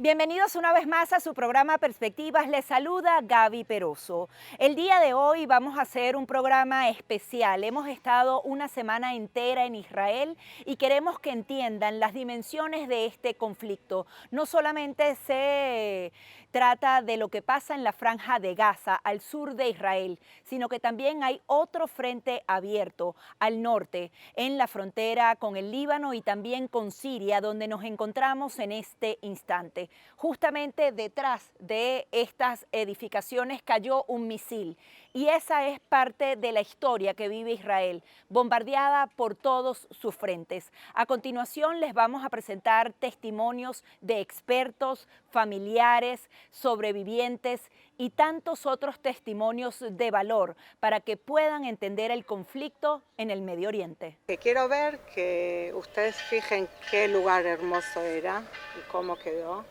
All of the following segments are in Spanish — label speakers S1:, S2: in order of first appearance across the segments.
S1: Bienvenidos una vez más a su programa Perspectivas. Les saluda Gaby Peroso. El día de hoy vamos a hacer un programa especial. Hemos estado una semana entera en Israel y queremos que entiendan las dimensiones de este conflicto. No solamente se trata de lo que pasa en la Franja de Gaza, al sur de Israel, sino que también hay otro frente abierto al norte, en la frontera con el Líbano y también con Siria, donde nos encontramos en este instante. Justamente detrás de estas edificaciones cayó un misil y esa es parte de la historia que vive Israel, bombardeada por todos sus frentes. A continuación les vamos a presentar testimonios de expertos, familiares, sobrevivientes y tantos otros testimonios de valor para que puedan entender el conflicto en el Medio Oriente.
S2: Que quiero ver que ustedes fijen qué lugar hermoso era y cómo quedó.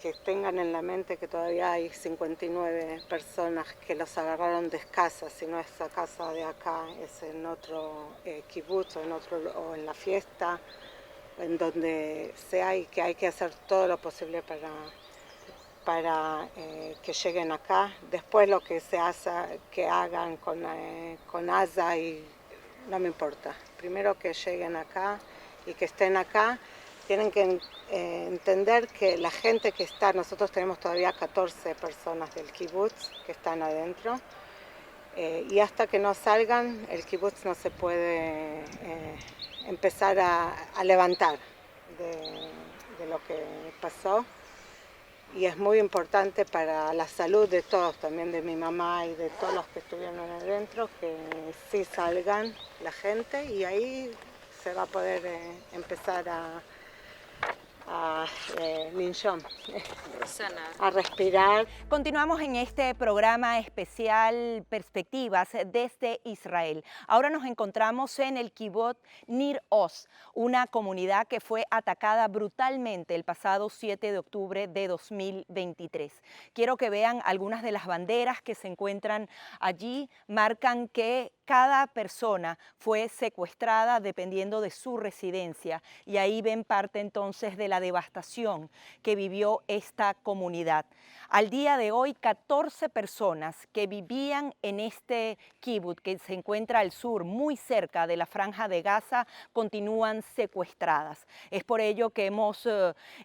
S2: Que tengan en la mente que todavía hay 59 personas que los agarraron de casa, si no es la casa de acá, es en otro kibutz o en la fiesta, en donde sea, y que hay que hacer todo lo posible para que lleguen acá. Después lo que se hace, que hagan con Asa, y no me importa. Primero que lleguen acá y que estén acá. Tienen que entender que la gente que está, nosotros tenemos todavía 14 personas del kibutz que están adentro, y hasta que no salgan, el kibutz no se puede empezar a levantar de lo que pasó. Y es muy importante para la salud de todos, también de mi mamá y de todos los que estuvieron adentro, que sí salgan la gente, y ahí se va a poder empezar a a respirar.
S1: Continuamos en este programa especial Perspectivas desde Israel. Ahora nos encontramos en el kibbutz Nir Oz, una comunidad que fue atacada brutalmente el pasado 7 de octubre de 2023. Quiero que vean algunas de las banderas que se encuentran allí, marcan que cada persona fue secuestrada dependiendo de su residencia, y ahí ven parte entonces de la devastación que vivió esta comunidad. Al día de hoy, 14 personas que vivían en este kibutz que se encuentra al sur, muy cerca de la Franja de Gaza, continúan secuestradas. Es por ello que hemos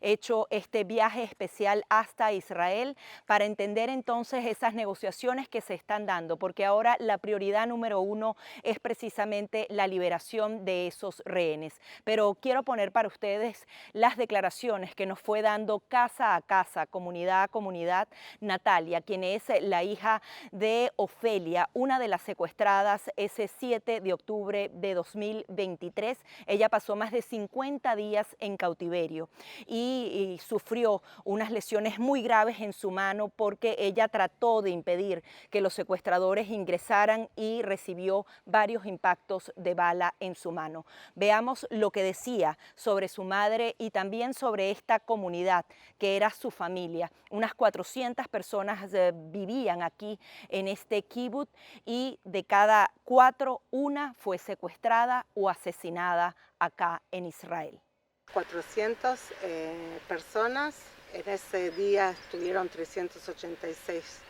S1: hecho este viaje especial hasta Israel para entender entonces esas negociaciones que se están dando, porque ahora la prioridad número uno es precisamente la liberación de esos rehenes. Pero quiero poner para ustedes las declaraciones que nos fue dando casa a casa, comunidad a comunidad, Natalia, quien es la hija de Ofelia, una de las secuestradas ese 7 de octubre de 2023. Ella pasó más de 50 días en cautiverio y sufrió unas lesiones muy graves en su mano porque ella trató de impedir que los secuestradores ingresaran y recibió varios impactos de bala en su mano. Veamos lo que decía sobre su madre y también sobre esta comunidad que era su familia. Unas 400 personas vivían aquí en este kibutz y de cada 4, una fue secuestrada o asesinada acá en Israel.
S2: 400 personas. En ese día estuvieron 386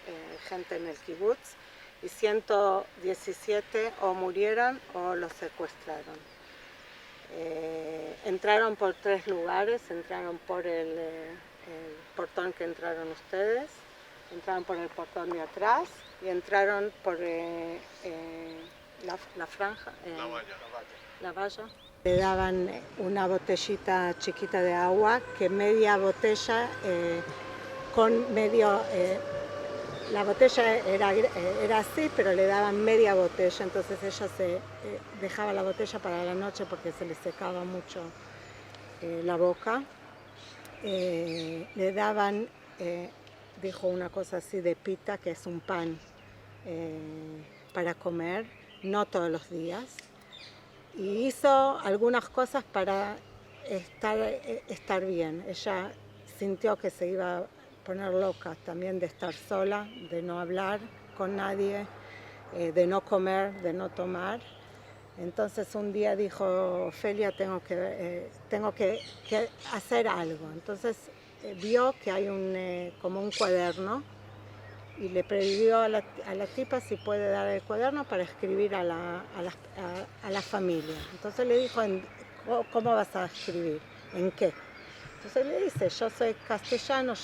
S2: gente en el kibutz, y 117 o murieron o los secuestraron. Entraron por 3 lugares, entraron por el portón que entraron ustedes, entraron por el portón de atrás y entraron por la franja, la valla. Le daban una botellita chiquita de agua, que media botella con medio... la botella era así, pero le daban media botella, entonces ella se dejaba la botella para la noche porque se le secaba mucho la boca. Le daban, dijo una cosa así de pita, que es un pan para comer, no todos los días. Y hizo algunas cosas para estar bien. Ella sintió que se iba a poner loca también de estar sola, de no hablar con nadie, de no comer, de no tomar. Entonces un día dijo, Felia, tengo que hacer algo. Entonces vio que hay como un cuaderno y le pidió a la tipa si puede dar el cuaderno para escribir a la familia. Entonces le dijo, ¿cómo vas a escribir? ¿En qué? Entonces le dice, yo soy castellano,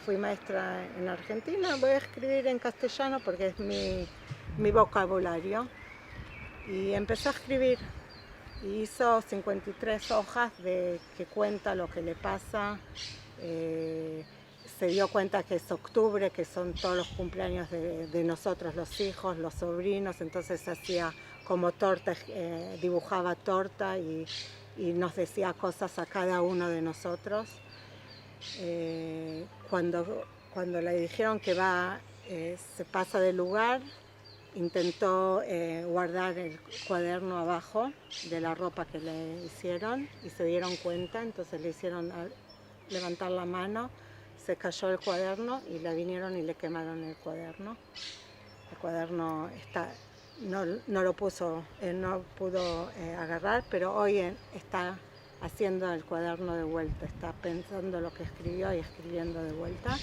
S2: fui maestra en Argentina, voy a escribir en castellano porque es mi vocabulario. Y empezó a escribir. Y hizo 53 hojas que cuenta lo que le pasa. Se dio cuenta que es octubre, que son todos los cumpleaños de nosotros, los hijos, los sobrinos. Entonces hacía como torta, dibujaba torta y nos decía cosas a cada uno de nosotros. Cuando le dijeron que se pasa de lugar, intentó guardar el cuaderno abajo de la ropa que le hicieron y se dieron cuenta, entonces le hicieron levantar la mano, se cayó el cuaderno y le vinieron y le quemaron el cuaderno. El cuaderno no lo puso, no pudo agarrar, pero hoy está haciendo el cuaderno de vuelta, está pensando lo que escribió y escribiendo de vuelta.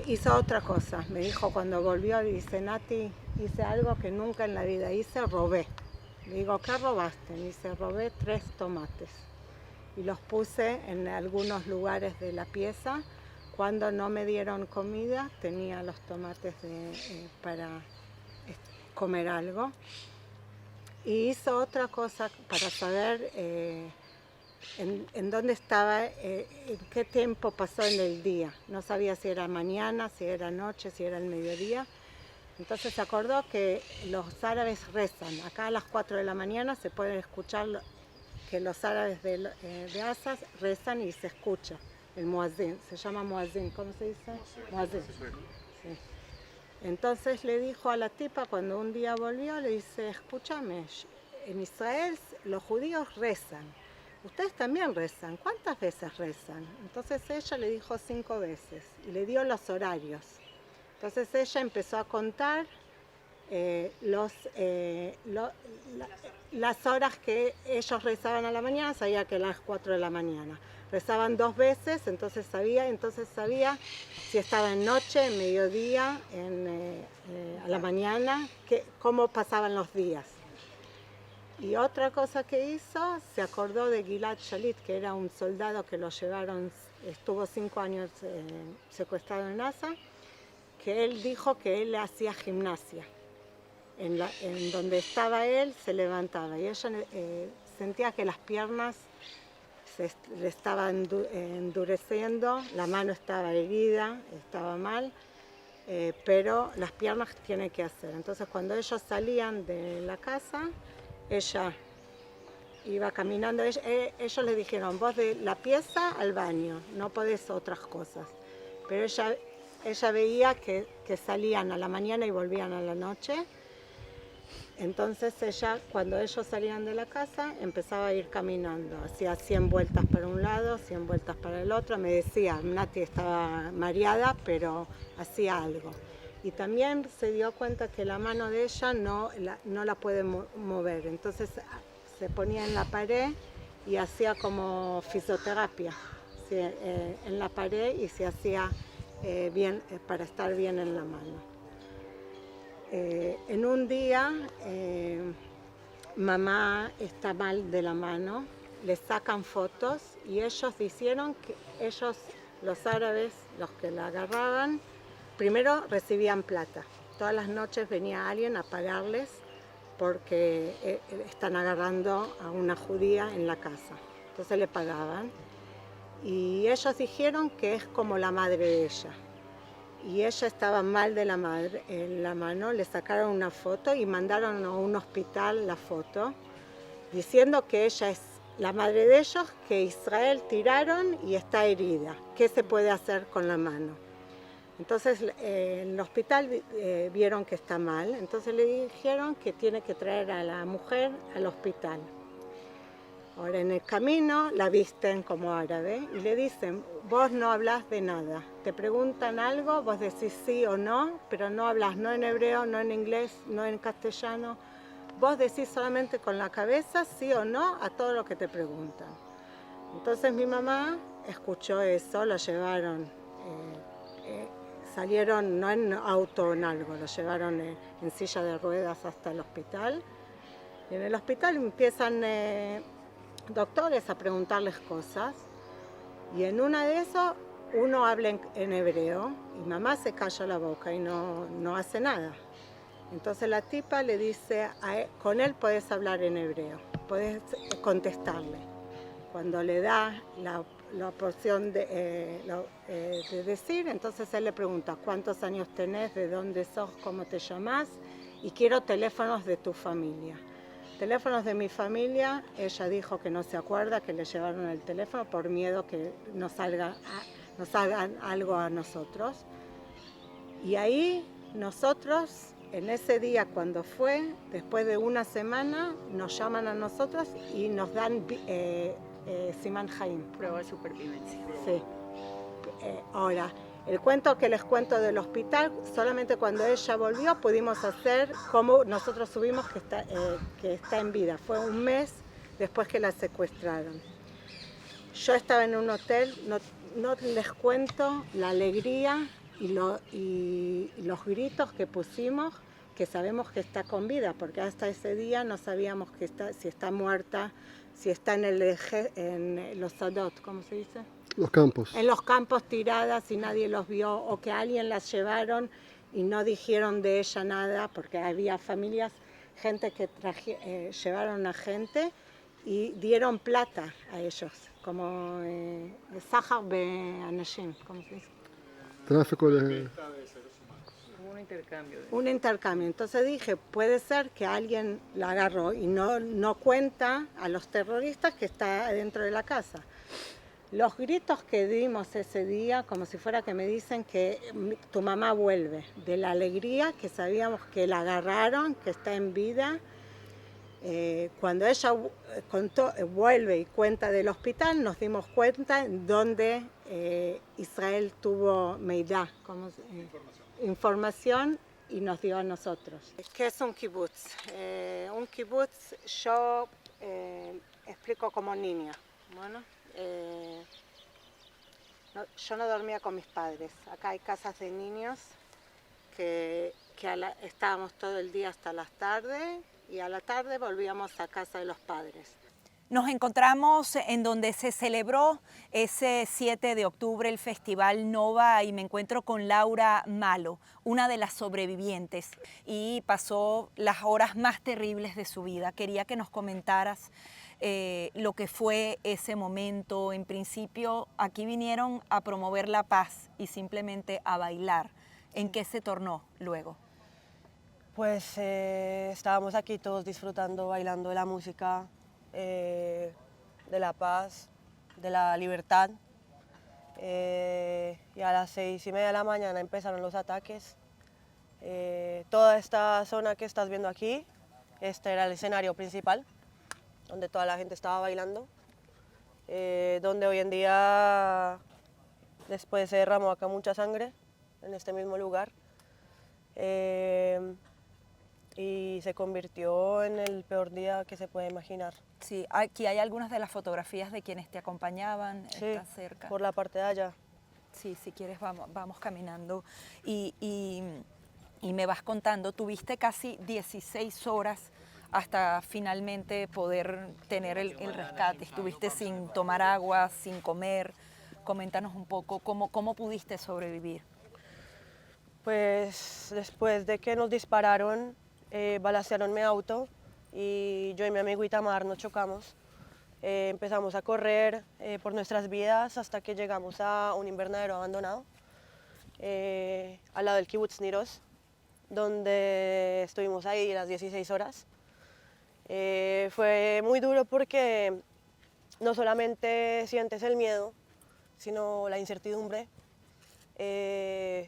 S2: Hizo otra cosa, me dijo cuando volvió, dice, Nati, hice algo que nunca en la vida hice, robé. Le digo, ¿qué robaste? Me dice, robé 3 tomates y los puse en algunos lugares de la pieza. Cuando no me dieron comida, tenía los tomates para comer algo. Y hizo otra cosa para saber en dónde estaba, en qué tiempo pasó en el día. No sabía si era mañana, si era noche, si era el mediodía. Entonces se acordó que los árabes rezan. Acá a las 4 de la mañana se puede escuchar que los árabes de Asas rezan y se escucha el muazzin. Se llama muazzin, ¿cómo se dice? Muazzin. Sí. Entonces le dijo a la tipa, cuando un día volvió, le dice, escúchame, en Israel los judíos rezan. Ustedes también rezan. ¿Cuántas veces rezan? Entonces ella le dijo 5 veces y le dio los horarios. Entonces ella empezó a contar las horas que ellos rezaban a la mañana, sabía que eran las 4 de la mañana. Rezaban 2 veces, entonces sabía si estaba en noche, en mediodía, a la mañana, cómo pasaban los días. Y otra cosa que hizo, se acordó de Gilad Shalit, que era un soldado que lo llevaron, estuvo 5 años secuestrado en Gaza, que él dijo que él hacía gimnasia. En donde estaba él se levantaba y ella sentía que las piernas le estaban endureciendo, la mano estaba herida, estaba mal, pero las piernas tienen que hacer. Entonces cuando ellos salían de la casa, ella iba caminando, ellos le dijeron, vos de la pieza al baño, no podés otras cosas. Pero ella veía que salían a la mañana y volvían a la noche. Entonces ella, cuando ellos salían de la casa, empezaba a ir caminando. Hacía 100 vueltas para un lado, 100 vueltas para el otro. Me decía, Nati estaba mareada, pero hacía algo. Y también se dio cuenta que la mano de ella no la puede mover. Entonces se ponía en la pared y hacía como fisioterapia en la pared y se hacía bien para estar bien en la mano. En un día, mamá está mal de la mano, le sacan fotos y ellos dijeron que los árabes, los que la agarraban, primero recibían plata. Todas las noches venía alguien a pagarles porque están agarrando a una judía en la casa. Entonces le pagaban y ellos dijeron que es como la madre de ella. Y ella estaba mal de la madre, en la mano, le sacaron una foto y mandaron a un hospital la foto, diciendo que ella es la madre de ellos, que Israel tiraron y está herida. ¿Qué se puede hacer con la mano? Entonces en el hospital vieron que está mal, entonces le dijeron que tiene que traer a la mujer al hospital. Ahora en el camino la visten como árabe y le dicen, vos no hablas de nada. Te preguntan algo, vos decís sí o no, pero no hablas no en hebreo, no en inglés, no en castellano. vos decís solamente con la cabeza sí o no a todo lo que te preguntan. Entonces mi mamá escuchó eso, lo llevaron, salieron no en auto o en algo, lo llevaron en silla de ruedas hasta el hospital. Y en el hospital empiezan doctores a preguntarles cosas. Y en una de esas uno habla en hebreo y mamá se calla la boca y no hace nada. Entonces la tipa le dice, con él podés hablar en hebreo, podés contestarle. Cuando le da la porción de decir, entonces él le pregunta, ¿cuántos años tenés? ¿De dónde sos? ¿Cómo te llamás? Y quiero teléfonos de tu familia. Teléfonos de mi familia, ella dijo que no se acuerda, que le llevaron el teléfono por miedo que nos hagan algo a nosotros. Y ahí nosotros, en ese día cuando fue, después de una semana, nos llaman a nosotros y nos dan Siman Haim.
S1: Prueba de supervivencia.
S2: Sí. Ahora, el cuento que les cuento del hospital, solamente cuando ella volvió pudimos hacer como nosotros subimos que está en vida. Fue un mes después que la secuestraron. Yo estaba en un hotel, no les cuento la alegría y los gritos que pusimos, que sabemos que está con vida, porque hasta ese día no sabíamos si está muerta, si está en los sadot, ¿cómo se dice?
S3: Los campos.
S2: En los campos tiradas y nadie los vio, o que alguien las llevaron y no dijeron de ella nada, porque había familias, gente que llevaron a gente y dieron plata a ellos, como Sahar Be'anashim, ¿cómo se dice?
S3: Tráfico de...
S2: Un intercambio. Entonces dije, puede ser que alguien la agarró y no cuenta a los terroristas que está dentro de la casa. Los gritos que dimos ese día, como si fuera que me dicen que tu mamá vuelve, de la alegría que sabíamos que la agarraron, que está en vida. Cuando ella vuelve y cuenta del hospital, nos dimos cuenta donde Israel tuvo Meidá, información y nos dio a nosotros. ¿Qué es un kibutz? Un kibutz yo explico como niña. Bueno, yo no dormía con mis padres. Acá hay casas de niños que estábamos todo el día hasta las tardes y a la tarde volvíamos a casa de los padres.
S1: Nos encontramos en donde se celebró ese 7 de octubre el Festival Nova y me encuentro con Laura Malo, una de las sobrevivientes, y pasó las horas más terribles de su vida. Quería que nos comentaras lo que fue ese momento. En principio, aquí vinieron a promover la paz y simplemente a bailar. ¿En qué se tornó luego?
S4: Pues estábamos aquí todos disfrutando, bailando de la música, de la paz, de la libertad. Y a las 6:30 de la mañana empezaron los ataques. Toda esta zona que estás viendo aquí, este era el escenario principal, donde toda la gente estaba bailando, donde hoy en día después se derramó acá mucha sangre, en este mismo lugar, y se convirtió en el peor día que se puede imaginar.
S1: Sí, aquí hay algunas de las fotografías de quienes te acompañaban,
S4: Sí,
S1: está cerca.
S4: por la parte de allá.
S1: Sí, si quieres vamos caminando y me vas contando, tuviste casi 16 horas hasta finalmente poder tener el rescate. Estuviste sin tomar agua, sin comer. Coméntanos un poco cómo pudiste sobrevivir.
S4: Pues después de que nos dispararon, balacearon mi auto y yo y mi amigo Itamar nos chocamos. Empezamos a correr por nuestras vidas hasta que llegamos a un invernadero abandonado al lado del Kibbutz Nir Oz, donde estuvimos ahí las 16 horas. Fue muy duro porque no solamente sientes el miedo, sino la incertidumbre.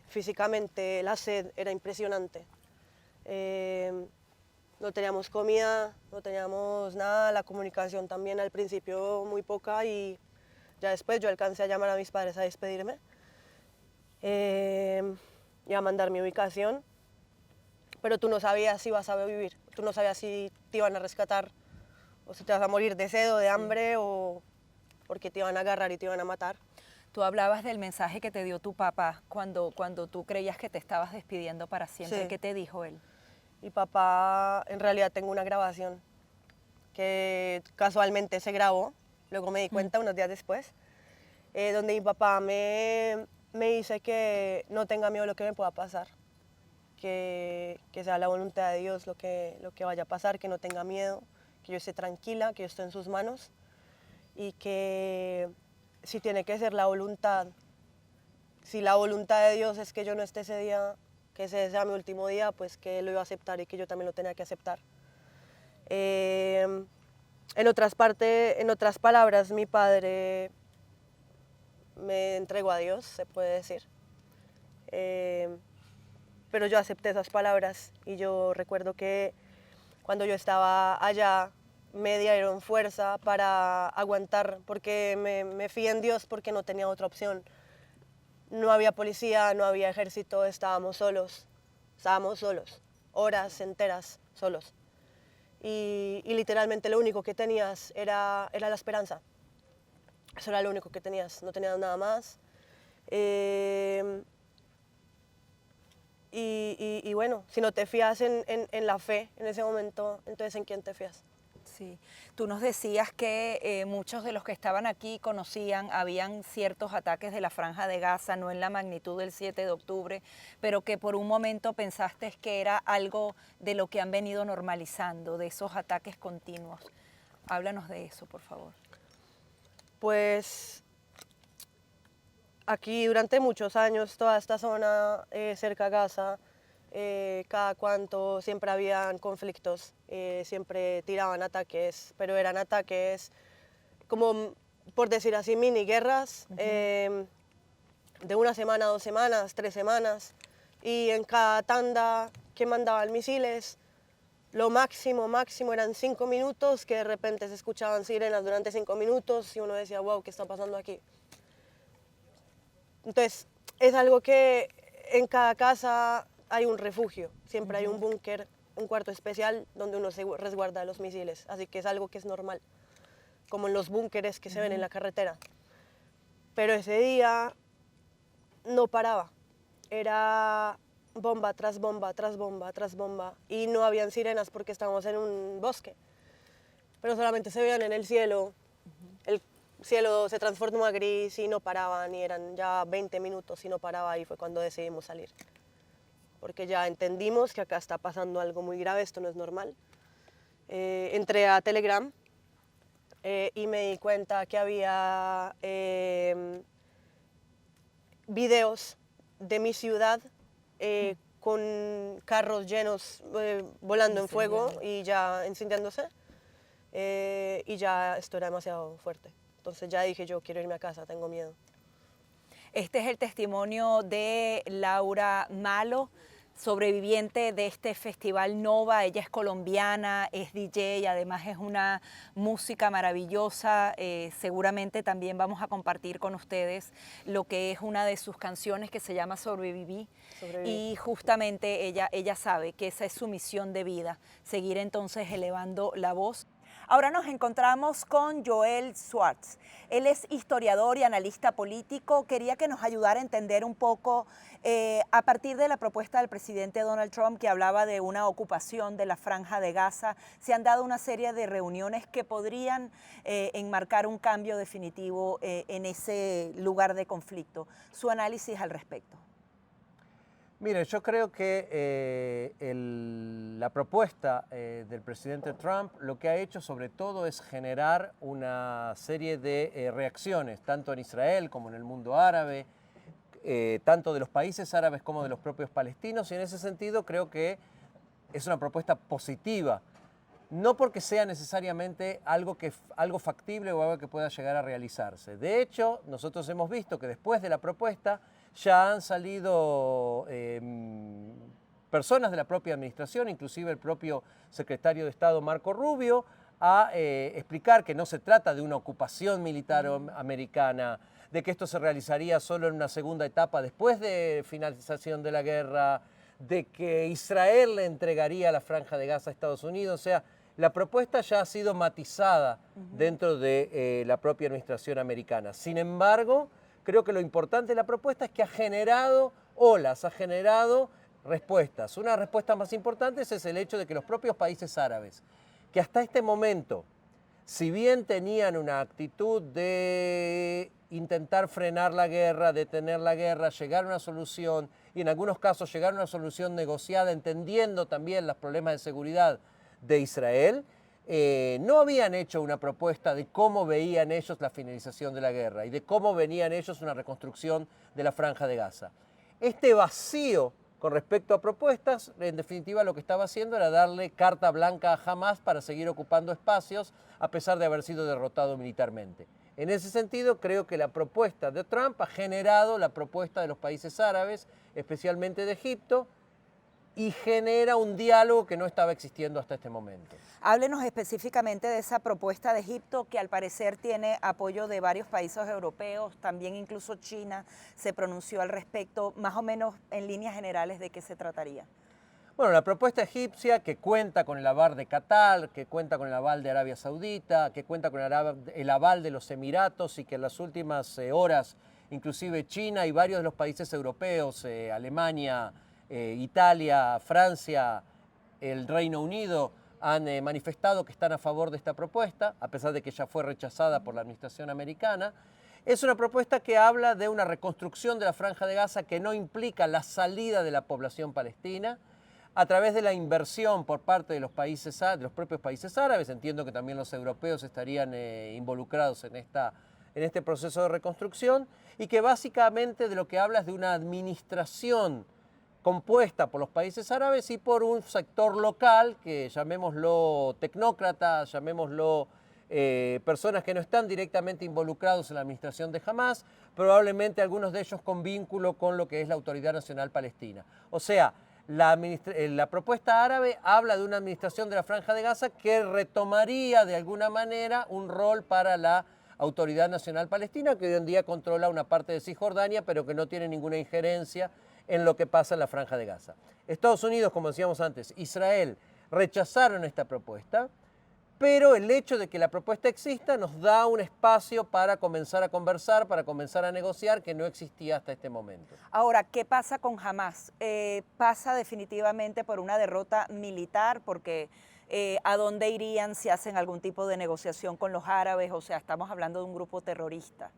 S4: Físicamente la sed era impresionante. No teníamos comida, no teníamos nada, la comunicación también al principio muy poca y ya después yo alcancé a llamar a mis padres a despedirme y a mandar mi ubicación, pero tú no sabías si ibas a vivir, tú no sabías si te iban a rescatar o si te vas a morir de sed o de hambre o porque te iban a agarrar y te iban a matar.
S1: Tú hablabas del mensaje que te dio tu papá cuando tú creías que te estabas despidiendo para siempre.
S4: Sí.
S1: ¿Qué te dijo él?
S4: Mi papá, en realidad tengo una grabación que casualmente se grabó, luego me di cuenta unos días después, donde mi papá me dice que no tenga miedo de lo que me pueda pasar, que sea la voluntad de Dios lo que vaya a pasar, que no tenga miedo, que yo esté tranquila, que yo esté en sus manos y que si tiene que ser la voluntad, si la voluntad de Dios es que yo no esté ese día, que ese sea mi último día, pues que él lo iba a aceptar y que yo también lo tenía que aceptar. En otras palabras, mi padre me entregó a Dios, se puede decir. Pero yo acepté esas palabras y yo recuerdo que cuando yo estaba allá me dieron fuerza para aguantar, porque me fié en Dios porque no tenía otra opción. No había policía, no había ejército, estábamos solos, horas enteras solos. Y literalmente lo único que tenías era la esperanza. Eso era lo único que tenías, no tenías nada más. Y bueno, si no te fías en la fe en ese momento, entonces ¿en quién te fías?
S1: Sí, tú nos decías que muchos de los que estaban aquí habían ciertos ataques de la Franja de Gaza, no en la magnitud del 7 de octubre, pero que por un momento pensaste que era algo de lo que han venido normalizando, de esos ataques continuos. Háblanos de eso, por favor.
S4: Pues aquí durante muchos años, toda esta zona cerca a Gaza, cada cuanto siempre habían conflictos, siempre tiraban ataques, pero eran ataques como, por decir así, mini guerras, de una semana, 2 semanas, 3 semanas, y en cada tanda que mandaban misiles, lo máximo eran 5 minutos, que de repente se escuchaban sirenas durante 5 minutos y uno decía, wow, ¿qué está pasando aquí? Entonces, es algo que en cada casa hay un refugio, siempre hay un búnker, un cuarto especial donde uno se resguarda de los misiles, así que es algo que es normal, como en los búnkeres que se ven en la carretera. Pero ese día no paraba, era bomba tras bomba, tras bomba, tras bomba, y no habían sirenas porque estábamos en un bosque, pero solamente se veían en el cielo, el cielo se transformó a gris y no paraban, y eran ya 20 minutos y no paraba, y fue cuando decidimos salir. Porque ya entendimos que acá está pasando algo muy grave, esto no es normal. Entré a Telegram y me di cuenta que había videos de mi ciudad con carros llenos volando en fuego y ya incendiándose, y ya esto era demasiado fuerte. Entonces ya dije, yo quiero irme a casa, tengo miedo.
S1: Este es el testimonio de Laura Malo, sobreviviente de este festival Nova. Ella es colombiana, es DJ, además es una música maravillosa. Seguramente también vamos a compartir con ustedes lo que es una de sus canciones que se llama Sobreviví. Y justamente ella sabe que esa es su misión de vida, seguir entonces elevando la voz. Ahora nos encontramos con Joel Schwartz. Él es historiador y analista político. Quería que nos ayudara a entender un poco, a partir de la propuesta del presidente Donald Trump, que hablaba de una ocupación de la Franja de Gaza, se han dado una serie de reuniones que podrían enmarcar un cambio definitivo en ese lugar de conflicto. Su análisis al respecto.
S5: Mire, yo creo que la propuesta del presidente Trump lo que ha hecho sobre todo es generar una serie de reacciones, tanto en Israel como en el mundo árabe, tanto de los países árabes como de los propios palestinos, y en ese sentido creo que es una propuesta positiva, no porque sea necesariamente algo factible o algo que pueda llegar a realizarse. De hecho, nosotros hemos visto que después de la propuesta ya han salido personas de la propia administración, inclusive el propio secretario de Estado Marco Rubio, a explicar que no se trata de una ocupación militar americana, de que esto se realizaría solo en una segunda etapa después de finalización de la guerra, de que Israel le entregaría la Franja de Gaza a Estados Unidos. O sea, la propuesta ya ha sido matizada dentro de la propia administración americana. Sin embargo, creo que lo importante de la propuesta es que ha generado olas, ha generado respuestas. Una de las respuestas más importantes es el hecho de que los propios países árabes, que hasta este momento, si bien tenían una actitud de intentar frenar la guerra, detener la guerra, llegar a una solución, y en algunos casos llegar a una solución negociada, entendiendo también los problemas de seguridad de Israel, no habían hecho una propuesta de cómo veían ellos la finalización de la guerra y de cómo venían ellos una reconstrucción de la Franja de Gaza. Este vacío con respecto a propuestas, en definitiva lo que estaba haciendo era darle carta blanca a Hamás para seguir ocupando espacios a pesar de haber sido derrotado militarmente. En ese sentido, creo que la propuesta de Trump ha generado la propuesta de los países árabes, especialmente de Egipto, y genera un diálogo que no estaba existiendo hasta este momento.
S1: Háblenos específicamente de esa propuesta de Egipto, que al parecer tiene apoyo de varios países europeos, también incluso China se pronunció al respecto, más o menos en líneas generales de qué se trataría.
S5: Bueno, la propuesta egipcia, que cuenta con el aval de Qatar, que cuenta con el aval de Arabia Saudita, que cuenta con el aval de los Emiratos, y que en las últimas horas inclusive China y varios de los países europeos, Alemania, Italia, Francia, el Reino Unido, han manifestado que están a favor de esta propuesta, a pesar de que ya fue rechazada por la administración americana. Es una propuesta que habla de una reconstrucción de la Franja de Gaza que no implica la salida de la población palestina, a través de la inversión por parte de los propios países árabes. Entiendo que también los europeos estarían involucrados en este proceso de reconstrucción, y que básicamente de lo que habla es de una administración compuesta por los países árabes y por un sector local, que llamémoslo tecnócratas, llamémoslo personas que no están directamente involucrados en la administración de Hamás, probablemente algunos de ellos con vínculo con lo que es la Autoridad Nacional Palestina. O sea, la propuesta árabe habla de una administración de la Franja de Gaza que retomaría de alguna manera un rol para la Autoridad Nacional Palestina, que hoy en día controla una parte de Cisjordania, pero que no tiene ninguna injerencia en lo que pasa en la Franja de Gaza. Estados Unidos, como decíamos antes, Israel, rechazaron esta propuesta, pero el hecho de que la propuesta exista nos da un espacio para comenzar a conversar, para comenzar a negociar, que no existía hasta este momento.
S1: Ahora, ¿qué pasa con Hamás? ¿Pasa definitivamente por una derrota militar? Porque ¿a dónde irían si hacen algún tipo de negociación con los árabes? O sea, estamos hablando de un grupo terrorista.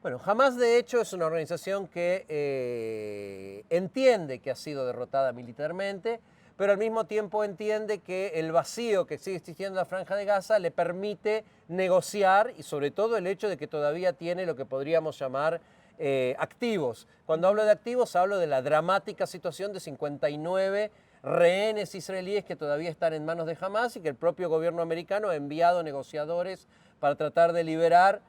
S5: Bueno, Hamás de hecho es una organización que entiende que ha sido derrotada militarmente, pero al mismo tiempo entiende que el vacío que sigue existiendo en la Franja de Gaza le permite negociar, y sobre todo el hecho de que todavía tiene lo que podríamos llamar activos. Cuando hablo de activos, hablo de la dramática situación de 59 rehenes israelíes que todavía están en manos de Hamás, y que el propio gobierno americano ha enviado negociadores para tratar de liberar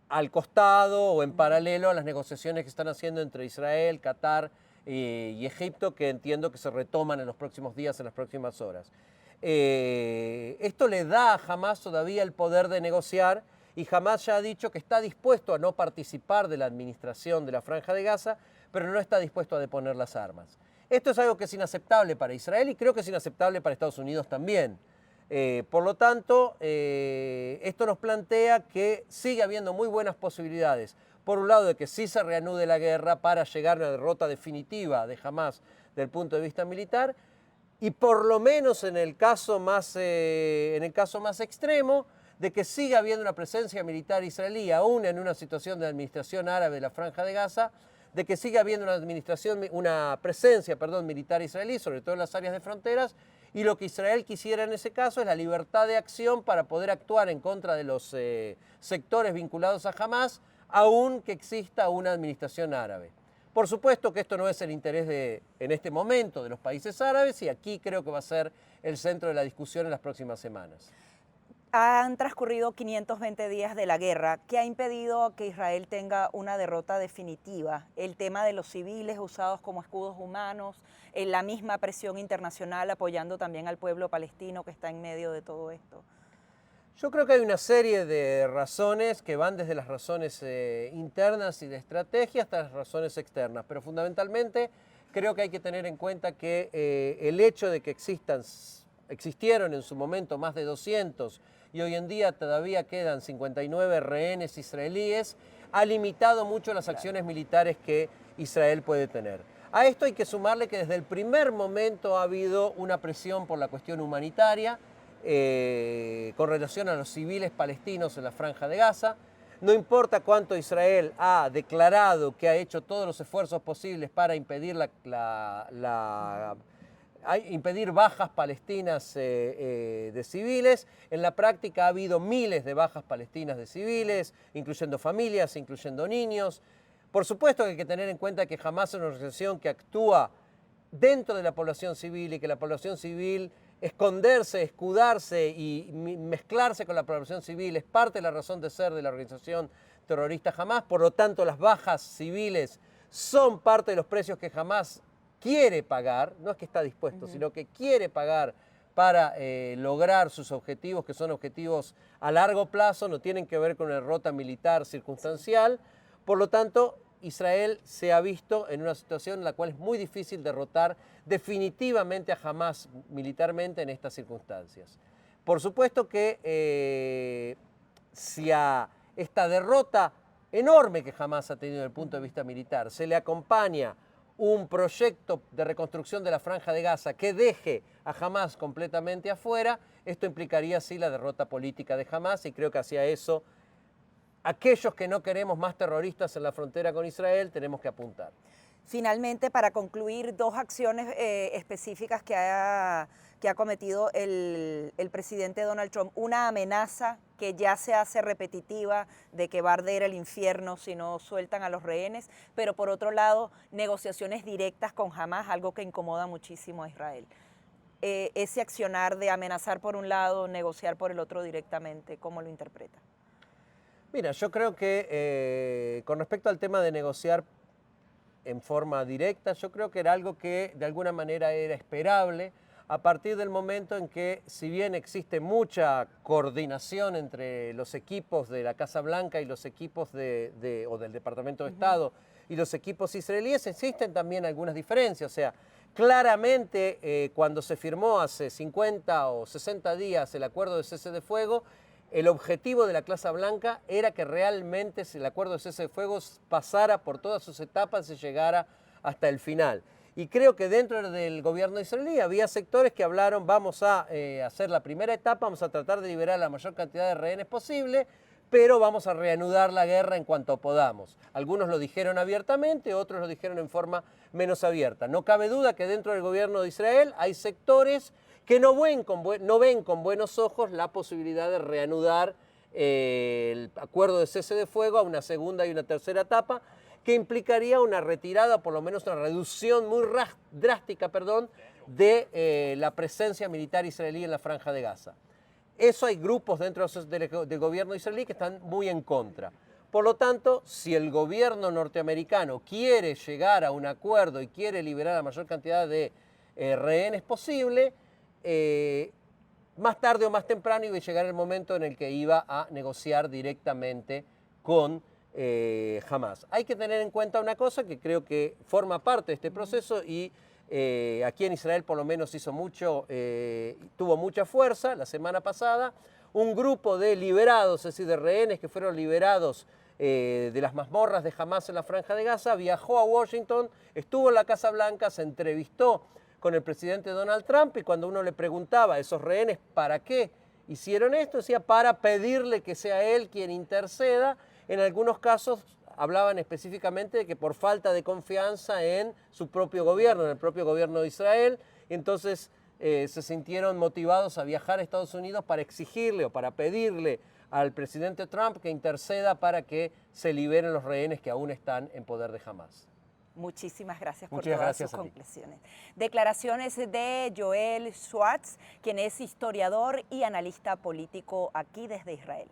S5: al costado o en paralelo a las negociaciones que están haciendo entre Israel, Qatar y Egipto, que entiendo que se retoman en los próximos días, en las próximas horas. Esto le da a Hamás todavía el poder de negociar, y Hamás ya ha dicho que está dispuesto a no participar de la administración de la Franja de Gaza, pero no está dispuesto a deponer las armas. Esto es algo que es inaceptable para Israel, y creo que es inaceptable para Estados Unidos también. Por lo tanto, esto nos plantea que sigue habiendo muy buenas posibilidades, por un lado, de que sí se reanude la guerra para llegar a una derrota definitiva de Hamás desde el punto de vista militar, y por lo menos en el caso más extremo, de que siga habiendo una presencia militar israelí, aún en una situación de administración árabe de la Franja de Gaza, de que siga habiendo una presencia militar israelí, sobre todo en las áreas de fronteras. Y lo que Israel quisiera en ese caso es la libertad de acción para poder actuar en contra de los sectores vinculados a Hamás, aun que exista una administración árabe. Por supuesto que esto no es el interés en este momento de los países árabes, y aquí creo que va a ser el centro de la discusión en las próximas semanas.
S1: Han transcurrido 520 días de la guerra. ¿Qué ha impedido que Israel tenga una derrota definitiva? El tema de los civiles usados como escudos humanos, la misma presión internacional apoyando también al pueblo palestino que está en medio de todo esto.
S5: Yo creo que hay una serie de razones que van desde las razones internas y de estrategia hasta las razones externas, pero fundamentalmente creo que hay que tener en cuenta que el hecho de que existieron en su momento más de 200 y hoy en día todavía quedan 59 rehenes israelíes, ha limitado mucho las acciones militares que Israel puede tener. A esto hay que sumarle que desde el primer momento ha habido una presión por la cuestión humanitaria con relación a los civiles palestinos en la Franja de Gaza. No importa cuánto Israel ha declarado que ha hecho todos los esfuerzos posibles para impedir impedir bajas palestinas de civiles. En la práctica ha habido miles de bajas palestinas de civiles, incluyendo familias, incluyendo niños. Por supuesto que hay que tener en cuenta que Hamás es una organización que actúa dentro de la población civil y que la población civil esconderse, escudarse y mezclarse con la población civil es parte de la razón de ser de la organización terrorista Hamás. Por lo tanto, las bajas civiles son parte de los precios que Hamás quiere pagar, no es que está dispuesto, sino que quiere pagar para lograr sus objetivos, que son objetivos a largo plazo, no tienen que ver con una derrota militar circunstancial. Por lo tanto, Israel se ha visto en una situación en la cual es muy difícil derrotar definitivamente a Hamás militarmente en estas circunstancias. Por supuesto que si a esta derrota enorme que Hamás ha tenido desde el punto de vista militar se le acompaña un proyecto de reconstrucción de la Franja de Gaza que deje a Hamás completamente afuera, esto implicaría sí la derrota política de Hamás, y creo que hacia eso aquellos que no queremos más terroristas en la frontera con Israel tenemos que apuntar.
S1: Finalmente, para concluir, dos acciones específicas que ha cometido el presidente Donald Trump. Una amenaza que ya se hace repetitiva de que va a arder el infierno si no sueltan a los rehenes, pero por otro lado, negociaciones directas con Hamás, algo que incomoda muchísimo a Israel. Ese accionar de amenazar por un lado, negociar por el otro directamente, ¿cómo lo interpreta?
S5: Mira, yo creo que con respecto al tema de negociar en forma directa, yo creo que era algo que de alguna manera era esperable a partir del momento en que, si bien existe mucha coordinación entre los equipos de la Casa Blanca y los equipos o del Departamento de Estado y los equipos israelíes, existen también algunas diferencias. O sea, claramente cuando se firmó hace 50 o 60 días el acuerdo de cese de fuego, el objetivo de la Casa Blanca era que realmente el acuerdo de cese de fuego pasara por todas sus etapas y llegara hasta el final. Y creo que dentro del gobierno israelí había sectores que hablaron, vamos a hacer la primera etapa, vamos a tratar de liberar la mayor cantidad de rehenes posible, pero vamos a reanudar la guerra en cuanto podamos. Algunos lo dijeron abiertamente, otros lo dijeron en forma menos abierta. No cabe duda que dentro del gobierno de Israel hay sectores que no ven con buenos ojos la posibilidad de reanudar el acuerdo de cese de fuego a una segunda y una tercera etapa, que implicaría una retirada, por lo menos una reducción muy drástica, de la presencia militar israelí en la Franja de Gaza. Eso hay grupos dentro del gobierno israelí que están muy en contra. Por lo tanto, si el gobierno norteamericano quiere llegar a un acuerdo y quiere liberar la mayor cantidad de rehenes posible, más tarde o más temprano iba a llegar el momento en el que iba a negociar directamente con Hamás. Hay que tener en cuenta una cosa que creo que forma parte de este proceso y aquí en Israel por lo menos tuvo mucha fuerza la semana pasada. Un grupo de liberados, es decir, de rehenes que fueron liberados de las mazmorras de Hamás en la Franja de Gaza, viajó a Washington, estuvo en la Casa Blanca, se entrevistó con el presidente Donald Trump, y cuando uno le preguntaba a esos rehenes para qué hicieron esto, decía para pedirle que sea él quien interceda. En algunos casos hablaban específicamente de que por falta de confianza en su propio gobierno, en el propio gobierno de Israel, entonces se sintieron motivados a viajar a Estados Unidos para exigirle o para pedirle al presidente Trump que interceda para que se liberen los rehenes que aún están en poder de Hamás.
S1: Muchísimas gracias por
S5: Muchas
S1: todas
S5: gracias
S1: sus
S5: a ti.
S1: conclusiones. Declaraciones de Joel Schwartz, quien es historiador y analista político aquí desde Israel.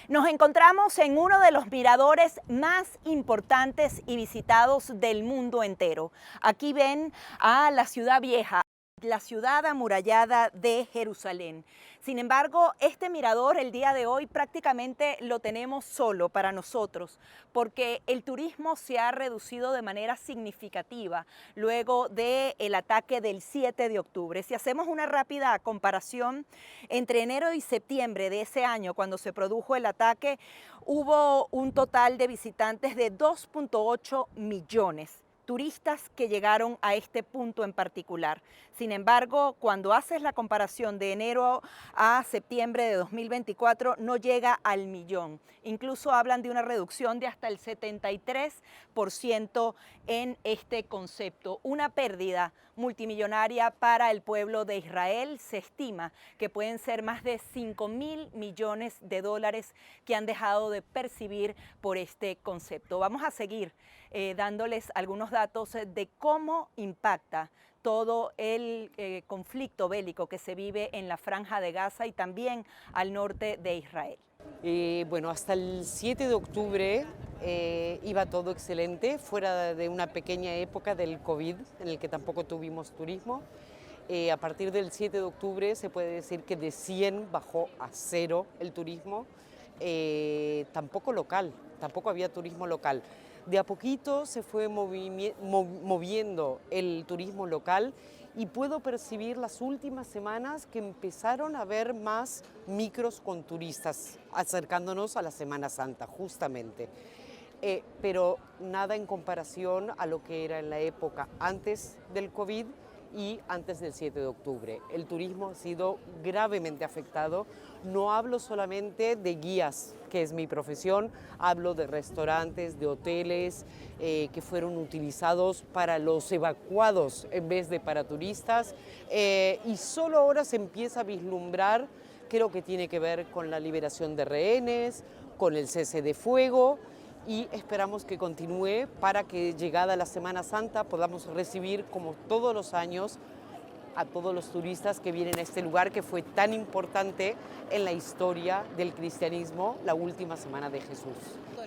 S1: Nos encontramos en uno de los miradores más importantes y visitados del mundo entero. Aquí ven a la Ciudad Vieja. la ciudad amurallada de Jerusalén. Sin embargo, este mirador el día de hoy prácticamente lo tenemos solo para nosotros, porque el turismo se ha reducido de manera significativa luego del ataque del 7 de octubre. Si hacemos una rápida comparación entre enero y septiembre de ese año, cuando se produjo el ataque, hubo un total de visitantes de 2.8 millones. Turistas que llegaron a este punto en particular. Sin embargo, cuando haces la comparación de enero a septiembre de 2024, no llega al millón. Incluso hablan de una reducción de hasta el 73% en este concepto. Una pérdida multimillonaria para el pueblo de Israel. Se estima que pueden ser más de 5.000 millones de dólares que han dejado de percibir por este concepto. Vamos a seguir dándoles algunos datos de cómo impacta todo el conflicto bélico que se vive en la Franja de Gaza y también al norte de Israel.
S6: Bueno, hasta el 7 de octubre iba todo excelente, fuera de una pequeña época del COVID en el que tampoco tuvimos turismo. A partir del 7 de octubre se puede decir que de 100 bajó a 0 el turismo, tampoco local, tampoco había turismo local. De a poquito se fue moviendo el turismo local y puedo percibir las últimas semanas que empezaron a haber más micros con turistas acercándonos a la Semana Santa, justamente. Pero nada en comparación a lo que era en la época antes del COVID y antes del 7 de octubre. El turismo ha sido gravemente afectado. No hablo solamente de guías, que es mi profesión, hablo de restaurantes, de hoteles que fueron utilizados para los evacuados en vez de para turistas. Y solo ahora se empieza a vislumbrar, creo que tiene que ver con la liberación de rehenes, con el cese de fuego, y esperamos que continúe para que llegada la Semana Santa podamos recibir, como todos los años, a todos los turistas que vienen a este lugar que fue tan importante en la historia del cristianismo, la última semana de Jesús.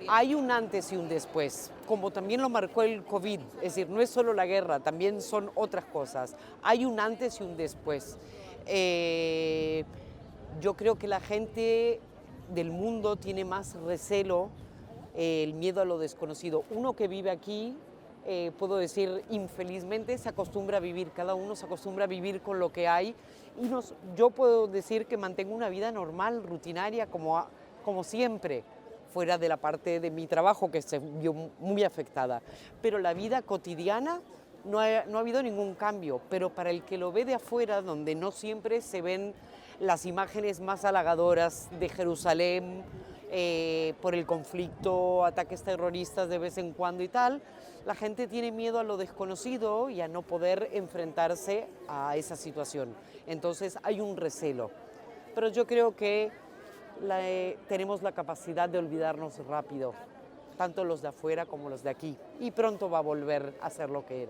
S6: Hay un antes y un después, como también lo marcó el COVID, es decir, no es solo la guerra, también son otras cosas. Hay un antes y un después. Yo creo que la gente del mundo tiene más recelo, el miedo a lo desconocido. Uno que vive aquí, puedo decir, infelizmente se acostumbra a vivir, cada uno se acostumbra a vivir con lo que hay y yo puedo decir que mantengo una vida normal, rutinaria, como siempre, fuera de la parte de mi trabajo que se vio muy afectada. Pero la vida cotidiana no ha habido ningún cambio, pero para el que lo ve de afuera, donde no siempre se ven las imágenes más halagadoras de Jerusalén, por el conflicto, ataques terroristas de vez en cuando y tal, la gente tiene miedo a lo desconocido y a no poder enfrentarse a esa situación. Entonces hay un recelo. Pero yo creo que tenemos la capacidad de olvidarnos rápido, tanto los de afuera como los de aquí, y pronto va a volver a ser lo que era.